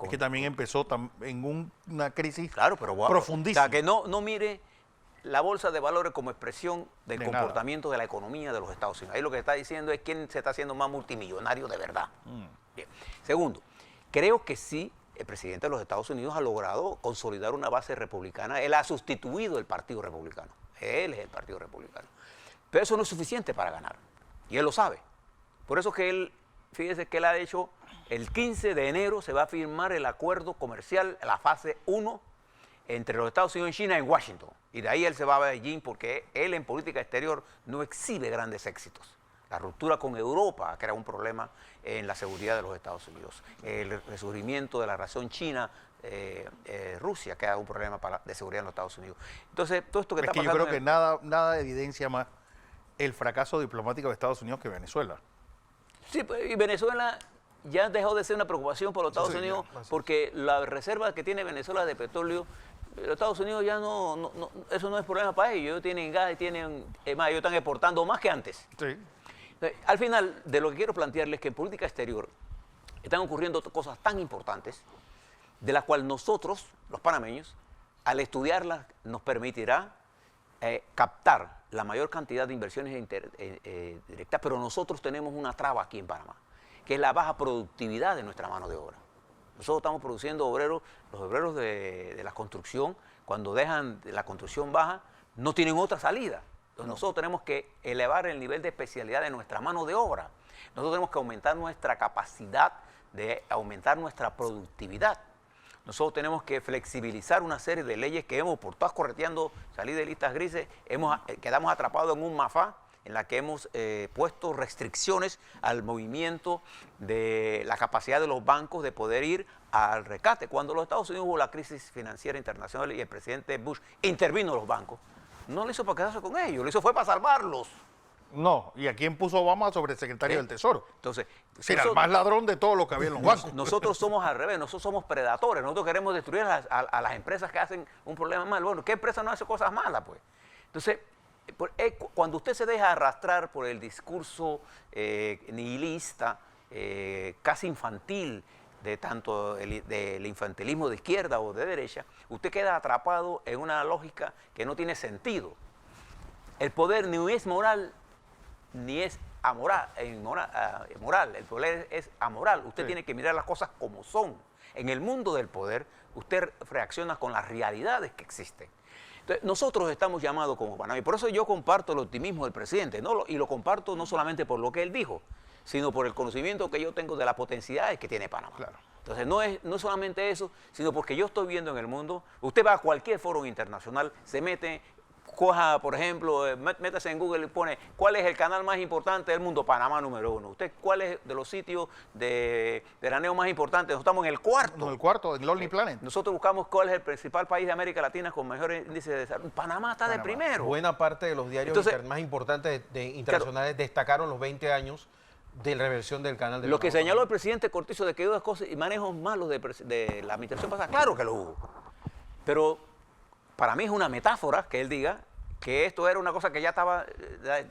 Es que también empezó en una crisis Claro, pero profundísima. O sea, que no mire la bolsa de valores como expresión del De comportamiento de la economía de los Estados Unidos. Ahí lo que está diciendo es quién se está haciendo más multimillonario de verdad. Bien. Segundo, creo que sí, el presidente de los Estados Unidos ha logrado consolidar una base republicana. Él ha sustituido el Partido Republicano. Él es el Partido Republicano. Pero eso no es suficiente para ganar. Y él lo sabe. Por eso que él, fíjese que él ha hecho, el 15 de enero se va a firmar el acuerdo comercial, la fase 1, entre los Estados Unidos y China en Washington. Y de ahí él se va a Beijing porque él en política exterior no exhibe grandes éxitos. La ruptura con Europa crea un problema en la seguridad de los Estados Unidos. El resurgimiento de la relación China-Rusia crea un problema de seguridad en los Estados Unidos. Entonces, todo esto que está pasando... Yo creo que nada evidencia más el fracaso diplomático de Estados Unidos que Venezuela. Sí, y Venezuela ya dejó de ser una preocupación por los Estados Sí, Unidos ya, porque la reserva que tiene Venezuela de petróleo, los Estados Unidos ya eso no es problema para ellos. Ellos tienen gas y ellos están exportando más que antes. Sí. Al final, de lo que quiero plantearles es que en política exterior están ocurriendo cosas tan importantes de las cuales nosotros, los panameños, al estudiarlas nos permitirá captar la mayor cantidad de inversiones directas, pero nosotros tenemos una traba aquí en Panamá, que es la baja productividad de nuestra mano de obra. Nosotros estamos produciendo obreros, los obreros de la construcción, cuando dejan la construcción baja, no tienen otra salida. Entonces nosotros tenemos que elevar el nivel de especialidad de nuestra mano de obra. Nosotros tenemos que aumentar nuestra capacidad de aumentar nuestra productividad. Nosotros tenemos que flexibilizar una serie de leyes que por todas correteando, salir de listas grises, quedamos atrapados en un mafá en la que hemos puesto restricciones al movimiento de la capacidad de los bancos de poder ir al rescate. Cuando los Estados Unidos hubo la crisis financiera internacional y el presidente Bush intervino en los bancos, no lo hizo para quedarse con ellos, lo hizo fue para salvarlos. No, ¿y a quién puso Obama sobre el secretario del Tesoro? Entonces, Era el más ladrón de todo lo que había en los bancos. nosotros somos al revés, nosotros somos predadores, nosotros queremos destruir a las empresas que hacen un problema mal. Bueno, ¿qué empresa no hace cosas malas, pues? Entonces, cuando usted se deja arrastrar por el discurso nihilista, casi infantil, de tanto del infantilismo de izquierda o de derecha, usted queda atrapado en una lógica que no tiene sentido. El poder ni es moral, ni es moral. El poder es amoral. Usted tiene que mirar las cosas como son. En el mundo del poder, usted reacciona con las realidades que existen. Entonces, nosotros estamos llamados como Panamá, y por eso yo comparto el optimismo del presidente, y lo comparto no solamente por lo que él dijo, sino por el conocimiento que yo tengo de las potencialidades que tiene Panamá. Claro. Entonces, no es solamente eso, sino porque yo estoy viendo en el mundo, usted va a cualquier foro internacional, se mete, coja, por ejemplo, métase en Google y pone, ¿cuál es el canal más importante del mundo? Panamá número 1. ¿Usted cuál es de los sitios de veraneo más importantes? Nosotros estamos en el cuarto. No, el cuarto, en Lonely Planet. Nosotros buscamos cuál es el principal país de América Latina con mejor índice de desarrollo. Panamá está de primero. Buena parte de los diarios más importantes internacionales destacaron los 20 años de la reversión del canal de Lo que señaló el presidente Cortizo de que hubo cosas y manejos malos de la administración pasada, claro que lo hubo. Pero para mí es una metáfora que él diga que esto era una cosa que ya estaba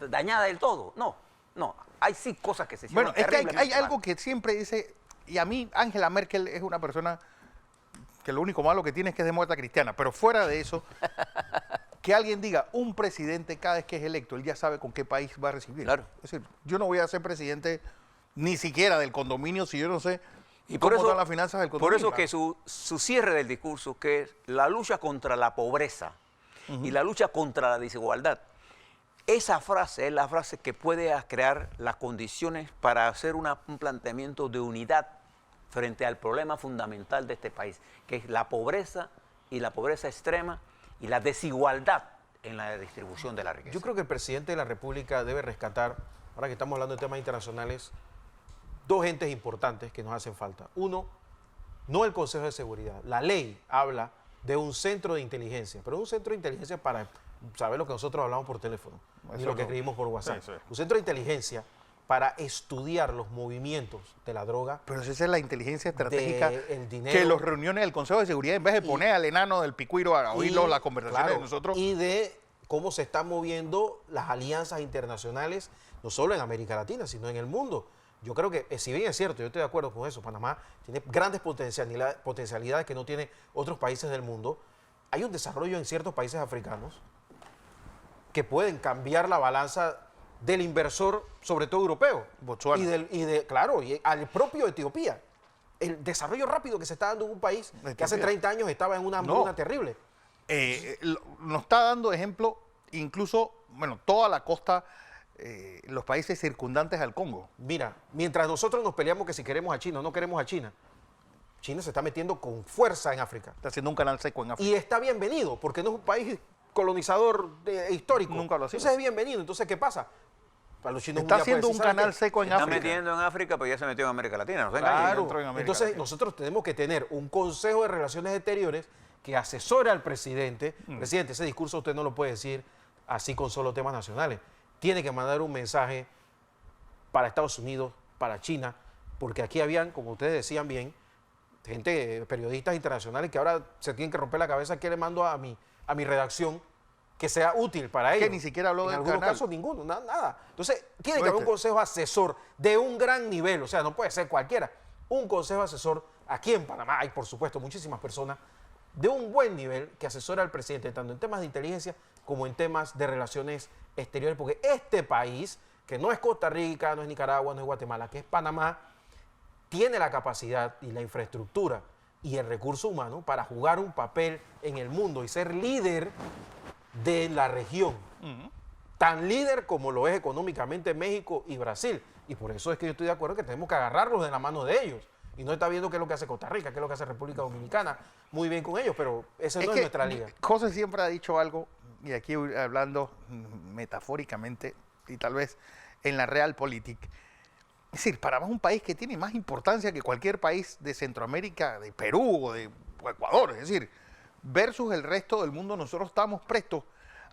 dañada del todo. No, hay sí cosas que se hicieron. Bueno, es que hay terriblemente algo mal. que siempre dice, y a mí Angela Merkel es una persona que lo único malo que tiene es que es de muerta cristiana, pero fuera de eso, que alguien diga, un presidente cada vez que es electo, él ya sabe con qué país va a recibir. Claro. Es decir, yo no voy a ser presidente ni siquiera del condominio si yo no sé Y cómo por eso, están las finanzas del condominio. por eso que su cierre del discurso, que es la lucha contra la pobreza y la lucha contra la desigualdad, esa frase es la frase que puede crear las condiciones para hacer un planteamiento de unidad frente al problema fundamental de este país, que es la pobreza y la pobreza extrema y la desigualdad en la distribución de la riqueza. Yo creo que el presidente de la República debe rescatar, ahora que estamos hablando de temas internacionales, dos entes importantes que nos hacen falta. Uno, no el Consejo de Seguridad. La ley habla de un centro de inteligencia, pero un centro de inteligencia para saber lo que nosotros hablamos por teléfono, ni lo que escribimos por WhatsApp. Sí, sí. Un centro de inteligencia para estudiar los movimientos de la droga. Pero esa es la inteligencia estratégica el dinero, que las reuniones del Consejo de Seguridad, en vez de poner al enano del picuiro a oírlo, las conversaciones claro, de nosotros. y de cómo se están moviendo las alianzas internacionales, no solo en América Latina, sino en el mundo. Yo creo que, si bien es cierto, yo estoy de acuerdo con eso, Panamá tiene grandes potencialidades que no tienen otros países del mundo. Hay un desarrollo en ciertos países africanos que pueden cambiar la balanza del inversor, sobre todo europeo. Botsuana. Claro, y al propio Etiopía. El desarrollo rápido que se está dando en un país que hace 30 años estaba en una hambruna terrible. Nos está dando ejemplo incluso, bueno, toda la costa, los países circundantes al Congo. Mira, mientras nosotros nos peleamos que si queremos a China o no queremos a China, China se está metiendo con fuerza en África. Está haciendo un canal seco en África. Y está bienvenido, porque no es un país colonizador histórico. Nunca lo ha sido. Entonces es bienvenido. Entonces, ¿qué pasa? Para los chinos Está día haciendo puede un decir, ¿saben canal qué? seco en Se está África. metiendo en África, pero ya se metió en América Latina. No se engañen. Claro. entró en América Entonces, Latina. nosotros tenemos que tener un Consejo de Relaciones Exteriores que asesore al presidente. Presidente, ese discurso usted no lo puede decir así con solo temas nacionales. Tiene que mandar un mensaje para Estados Unidos, para China, porque aquí habían, como ustedes decían bien, gente, periodistas internacionales que ahora se tienen que romper la cabeza qué le mando a mi redacción que sea útil para ellos. ni siquiera habló en del algunos canal. casos ninguno, nada. Entonces, tiene que haber un consejo asesor de un gran nivel, o sea, no puede ser cualquiera. Un consejo asesor aquí en Panamá, hay por supuesto muchísimas personas de un buen nivel que asesora al presidente, tanto en temas de inteligencia como en temas de relaciones exteriores, porque este país, que no es Costa Rica, no es Nicaragua, no es Guatemala, que es Panamá, tiene la capacidad y la infraestructura y el recurso humano para jugar un papel en el mundo y ser líder de la región. Tan líder como lo es económicamente México y Brasil. Y por eso es que yo estoy de acuerdo que tenemos que agarrarlos de la mano de ellos. Y no está viendo qué es lo que hace Costa Rica, qué es lo que hace República Dominicana. Muy bien con ellos, pero esa no es nuestra liga. José siempre ha dicho algo, y aquí hablando metafóricamente y tal vez en la realpolitik. Es decir, Panamá es un país que tiene más importancia que cualquier país de Centroamérica, de Perú o de Ecuador. Es decir, versus el resto del mundo, nosotros estamos prestos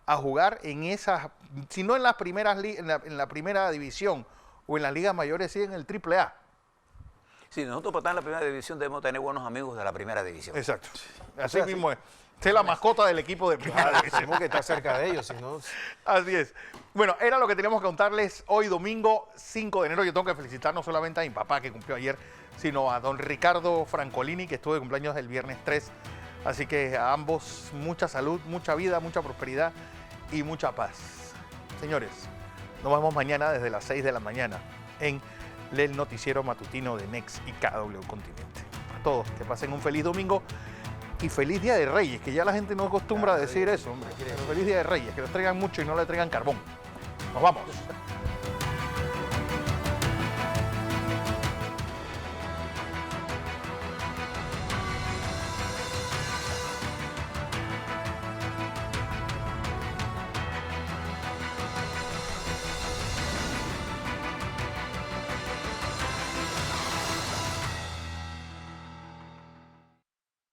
a jugar en esas, si no en las primeras en la primera división o en las ligas mayores, sí en el AAA. Sí, nosotros para estar en la primera división debemos tener buenos amigos de la primera división. Exacto. Así mismo es. Ser la mascota del equipo de primera división. Tenemos que estar cerca de ellos, si no... Así es. Bueno, era lo que teníamos que contarles hoy domingo 5 de enero. Yo tengo que felicitar no solamente a mi papá que cumplió ayer, sino a don Ricardo Francolini que estuvo de cumpleaños el viernes 3. Así que a ambos mucha salud, mucha vida, mucha prosperidad y mucha paz. Señores, nos vemos mañana desde las 6 de la mañana en el noticiero matutino de Next y KW Continente. A todos, que pasen un feliz domingo y feliz Día de Reyes, que ya la gente no acostumbra a decir eso, hombre. Pero feliz Día de Reyes, que les traigan mucho y no le traigan carbón. Nos vamos.